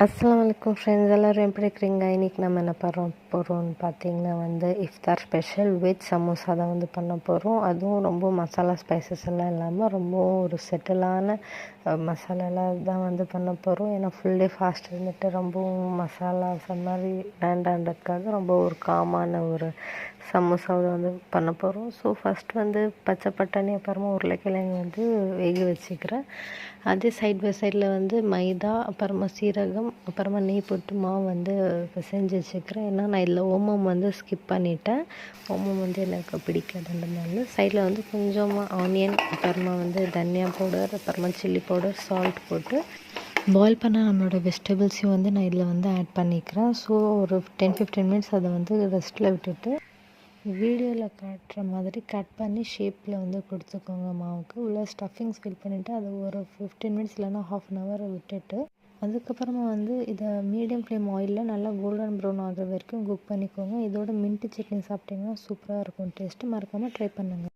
அஸ்ஸலாமு அலைக்கும் ஃப்ரெண்ட்ஸ், எல்லோரும் எப்படி இருக்கிறீங்க? இன்றைக்கி நம்ம என்ன போகிறோம்னு பார்த்தீங்கன்னா இஃப்தார் ஸ்பெஷல் வெஜ் சமோசா தான் பண்ண போகிறோம். அதுவும் ரொம்ப மசாலா ஸ்பைசஸ் எல்லாம் இல்லாமல் ரொம்பவும் ஒரு செட்டிலான மசாலாலாம் தான் பண்ண போகிறோம். ஏன்னா ஃபுல் டே ஃபாஸ்ட் இருந்துட்டு ரொம்பவும் மசாலாஸ் அந்த மாதிரி வேண்டான்றதுக்காக ரொம்ப ஒரு காமான ஒரு சமோசாவை பண்ண போகிறோம். ஸோ ஃபஸ்ட் பச்சை பட்டாணி அப்புறமா உருளைக்கிழங்கு வேக வச்சுக்கிறேன். அதே சைட் பை சைடில் மைதா அப்புறமா சீரகம் அப்புறமா நெய் போட்டு மாவு செஞ்சு வச்சுக்கிறேன். ஏன்னா நான் இதில் ஓமம் ஸ்கிப் பண்ணிட்டேன். ஓமம் எனக்கு பிடிக்காதுன்றதுனால சைடில் கொஞ்சமாக ஆனியன் அப்புறமா தனியா பவுடர் அப்புறமா சில்லி பவுடர் சால்ட் போட்டு பாயில் பண்ண நம்மளோட வெஜிடபிள்ஸையும் நான் இதில் ஆட் பண்ணிக்கிறேன். ஸோ ஒரு 10-15 மினிட்ஸ் அதை ரெஸ்ட்டில் விட்டுட்டு வீடியோவில் காட்டுற மாதிரி கட் பண்ணி ஷேப்பில் கொடுத்துக்கோங்க. மாவுக்கு உள்ள ஸ்டஃபிங்ஸ் ஃபில் பண்ணிவிட்டு அதை ஒரு 15 மினிட்ஸ் இல்லைனா ½ அன் ஹவர் விட்டுட்டு அதுக்கப்புறமா இதை மீடியம் ஃப்ளேம் ஆயிலில் நல்லா கோல்டன் ப்ரௌன் ஆகிற வரைக்கும் குக் பண்ணிக்கோங்க. இதோட மின்ட்டு சட்னி சாப்பிட்டிங்கன்னா சூப்பராக இருக்கும். டேஸ்ட்டு மறக்காமல் ட்ரை பண்ணுங்கள்.